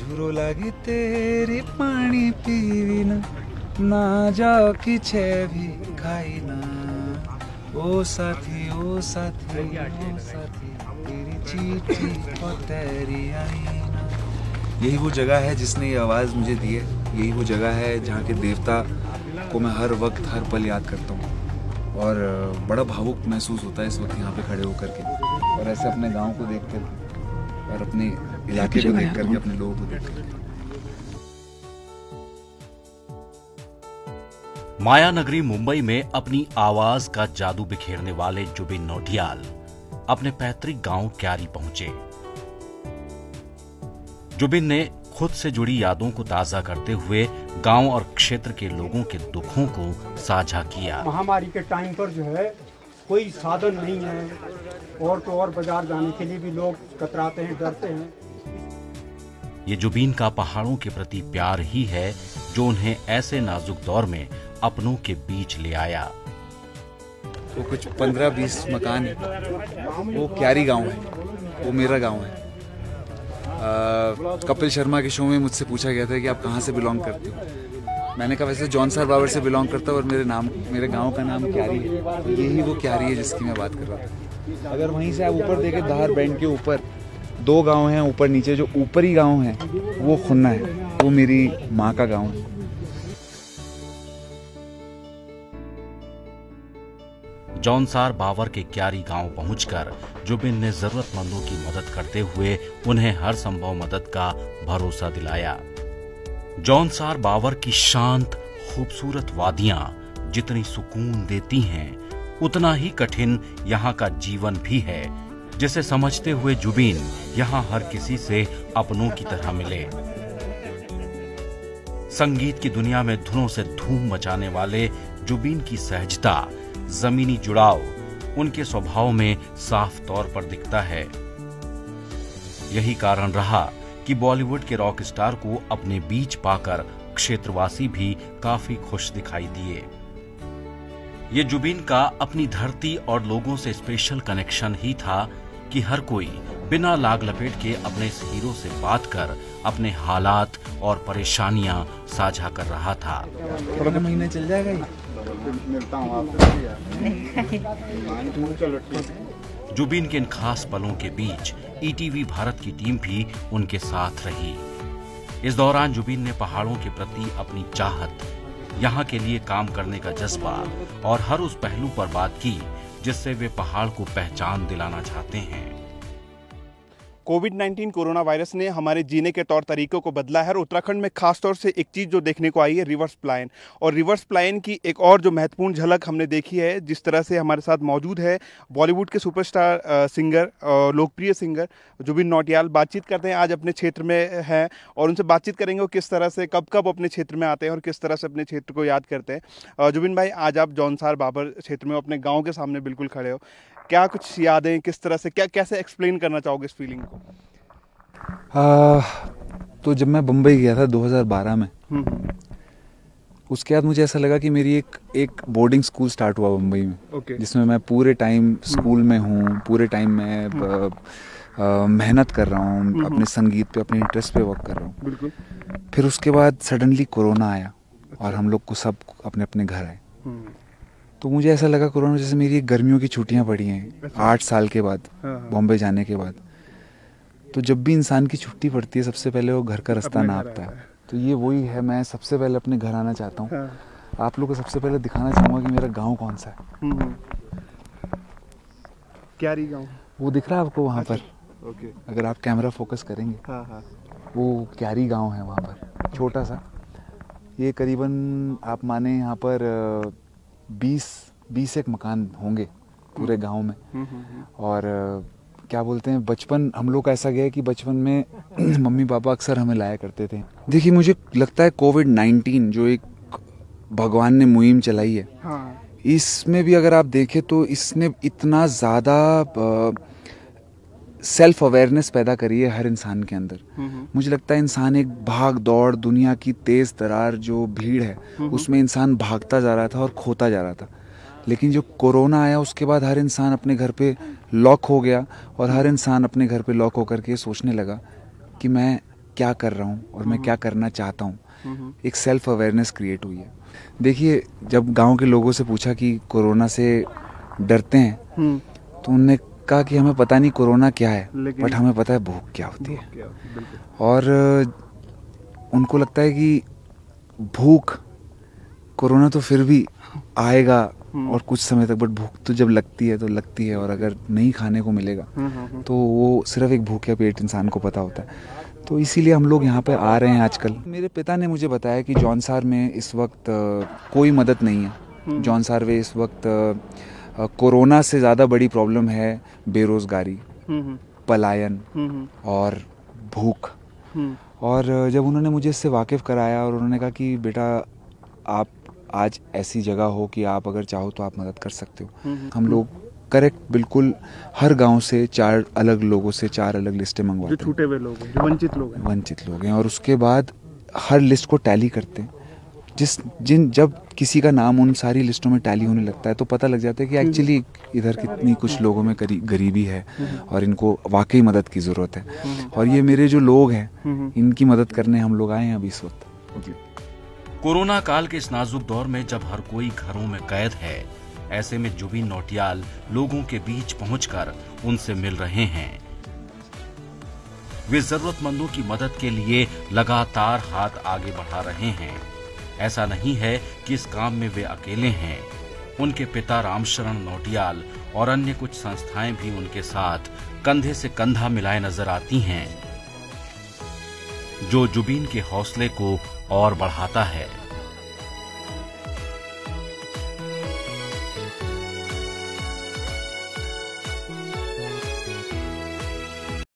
Zero लागी तेरी पानी पीवी ना जाओ कि छे भी खाई ना। ओ साथी ओ साथी ओ साथी तेरी चिट्ठी और तेरी आई ना। यही वो जगह है जिसने ये आवाज़ मुझे दी है। यही वो जगह है जहाँ के देवता को मैं हर वक्त हर पल याद करता हूँ। और बड़ा भावुक महसूस होता है इस वक्त यहाँ पे खड़े होकर के, और ऐसे अपने गांव को देख कर और अपने इलाके को देख करके, अपने लोगों को देख कर। माया नगरी मुंबई में अपनी आवाज का जादू बिखेरने वाले जुबिन नौटियाल अपने पैतृक गांव क्यारी पहुंचे। जुबिन ने खुद से जुड़ी यादों को ताजा करते हुए गांव और क्षेत्र के लोगों के दुखों को साझा किया। महामारी के टाइम पर जो है कोई साधन नहीं है, और तो और बाजार जाने के लिए भी लोग कतराते हैं, डरते हैं। ये जुबिन का पहाड़ों के प्रति प्यार ही है जो उन्हें ऐसे नाजुक दौर में अपनों के बीच ले आया। वो कुछ 15-20 मकान है, वो क्यारी गांव है, वो मेरा गांव है। कपिल शर्मा के शो में मुझसे पूछा गया था कि आप कहाँ से बिलोंग करते हो। मैंने कहा वैसे जॉनसार बाबर से बिलोंग करता हूँ और मेरे गांव का नाम क्यारी है। यही वो क्यारी है जिसकी मैं बात कर रहा था। अगर वहीं से आप ऊपर देखें, धार बैंड के ऊपर 2 गांव हैं ऊपर नीचे, जो ऊपरी गांव है वो खुन्ना है, वो मेरी माँ का गांव है। जौनसार बावर के क्यारी गांव पहुंचकर जुबिन ने जरूरतमंदों की मदद करते हुए उन्हें हर संभव मदद का भरोसा दिलाया। जौनसार बावर की शांत खूबसूरत वादियां जितनी सुकून देती हैं, उतना ही कठिन यहाँ का जीवन भी है, जिसे समझते हुए जुबिन यहाँ हर किसी से अपनों की तरह मिले। संगीत की दुनिया में धुनों से धूम मचाने वाले जुबिन की सहजता, जमीनी जुड़ाव उनके स्वभाव में साफ तौर पर दिखता है। यही कारण रहा कि बॉलीवुड के रॉक स्टार को अपने बीच पाकर क्षेत्रवासी भी काफी खुश दिखाई दिए। ये जुबिन का अपनी धरती और लोगों से स्पेशल कनेक्शन ही था कि हर कोई बिना लाग लपेट के अपने इस हीरो से बात कर अपने हालात और परेशानियां साझा कर रहा था। थोड़ा महीने चल जाएगा ये। मिलता हूँ आपसे। जुबिन के इन खास पलों के बीच ईटीवी भारत की टीम भी उनके साथ रही। इस दौरान जुबिन ने पहाड़ों के प्रति अपनी चाहत, यहाँ के लिए काम करने का जज्बा और हर उस पहलू पर बात की जिससे वे पहाड़ को पहचान दिलाना चाहते हैं। कोविड-19 कोरोना वायरस ने हमारे जीने के तौर तरीकों को बदला है, और उत्तराखंड में खास तौर से एक चीज़ जो देखने को आई है, रिवर्स पलायन। और रिवर्स पलायन की एक और जो महत्वपूर्ण झलक हमने देखी है, जिस तरह से हमारे साथ मौजूद है बॉलीवुड के सुपरस्टार सिंगर और लोकप्रिय सिंगर जुबिन नौटियाल। बातचीत करते हैं, आज अपने क्षेत्र में हैं और उनसे बातचीत करेंगे वो किस तरह से कब कब अपने क्षेत्र में आते हैं और किस तरह से अपने क्षेत्र को याद करते हैं। जुबिन भाई, आज आप जौनसार बाबर क्षेत्र में अपने गाँव के सामने बिल्कुल खड़े हो, क्या कुछ यादें, किस तरह से, कैसे एक्सप्लेन करना चाहोगे इस फीलिंग को? तो जब मैं बम्बई गया था 2012 में, उसके बाद मुझे ऐसा लगा कि मेरी एक बोर्डिंग स्कूल स्टार्ट हुआ मुंबई में, जिसमें मैं पूरे टाइम स्कूल में हूँ, पूरे टाइम मैं मेहनत कर रहा हूँ, अपने संगीत पे, अपने इंटरेस्ट पे वर्क कर रहा हूँ। फिर उसके बाद सडनली कोरोना आया और हम लोग को सब अपने अपने घर आए। तो मुझे ऐसा लगा कोरोना जैसे मेरी गर्मियों की छुट्टियां पड़ी हैं 8 साल के बाद, बॉम्बे जाने के बाद। तो जब भी इंसान की छुट्टी पड़ती है, सबसे पहले वो घर का रास्ता नापता है। तो ये वही है, मैं सबसे पहले अपने घर आना चाहता हूँ। आप लोग को सबसे पहले दिखाना चाहूँगा कि मेरा गांव कौन सा है। क्यारी गांव वो दिख रहा है आपको वहाँ पर? अगर आप कैमरा फोकस करेंगे, वो क्यारी गांव है वहाँ पर, छोटा सा। ये करीबन आप माने यहाँ पर 20 एक मकान होंगे पूरे गांव में। और क्या बोलते हैं, बचपन हम लोग का ऐसा गया है कि बचपन में मम्मी पापा अक्सर हमें लाया करते थे। देखिए, मुझे लगता है कोविड-19 जो एक भगवान ने मुहिम चलाई है, इसमें भी अगर आप देखें तो इसने इतना ज़्यादा सेल्फ अवेयरनेस पैदा करी है हर इंसान के अंदर। मुझे लगता है इंसान एक भाग दौड़, दुनिया की तेज तरार जो भीड़ है, उसमें इंसान भागता जा रहा था और खोता जा रहा था। लेकिन जो कोरोना आया उसके बाद हर इंसान अपने घर पे लॉक हो गया, और हर इंसान अपने घर पे लॉक होकर के सोचने लगा कि मैं क्या कर रहा हूँ और मैं क्या करना चाहता हूँ। एक सेल्फ अवेयरनेस क्रिएट हुई है। देखिए, जब गांव के लोगों से पूछा कि कोरोना से डरते हैं, तो उन्होंने कहा कि हमें पता नहीं कोरोना क्या है, बट हमें पता है भूख क्या होती है। और उनको लगता है कि भूख, कोरोना तो फिर भी आएगा और कुछ समय तक, बट भूख तो जब लगती है तो लगती है, और अगर नहीं खाने को मिलेगा तो वो सिर्फ एक भूखे पेट इंसान को पता होता है। तो इसीलिए हम लोग यहाँ पे आ रहे हैं आजकल। मेरे पिता ने मुझे बताया कि जौनसार में इस वक्त कोई मदद नहीं है। जौनसार में इस वक्त कोरोना से ज़्यादा बड़ी प्रॉब्लम है बेरोजगारी, पलायन और भूख। और जब उन्होंने मुझे इससे वाकिफ़ कराया और उन्होंने कहा कि बेटा, आप आज ऐसी जगह हो कि आप अगर चाहो तो आप मदद कर सकते हो। हम लोग करेक्ट बिल्कुल हर गांव से 4 अलग लोगों से 4 अलग लिस्टें मंगवाते हैं, जो छूटे हुए लोग हैं, जो वंचित लोग हैं, और उसके बाद हर लिस्ट को टैली करते हैं। जब किसी का नाम उन सारी लिस्टों में टैली होने लगता है तो पता लग जाता है कि एक्चुअली इधर कितनी कुछ लोगों में गरीबी है और इनको वाकई मदद की ज़रूरत है। और ये मेरे जो लोग हैं, इनकी मदद करने हम लोग आए हैं अभी इस वक्त। कोरोना काल के इस नाजुक दौर में जब हर कोई घरों में कैद है, ऐसे में जुबीन नौटियाल लोगों के बीच पहुंचकर उनसे मिल रहे हैं। वे जरूरतमंदों की मदद के लिए लगातार हाथ आगे बढ़ा रहे हैं। ऐसा नहीं है कि इस काम में वे अकेले हैं। उनके पिता रामशरण नौटियाल और अन्य कुछ संस्थाएं भी उनके साथ कंधे से कंधा मिलाए नजर आती हैं, जो जुबीन के हौसले को और बढ़ाता है।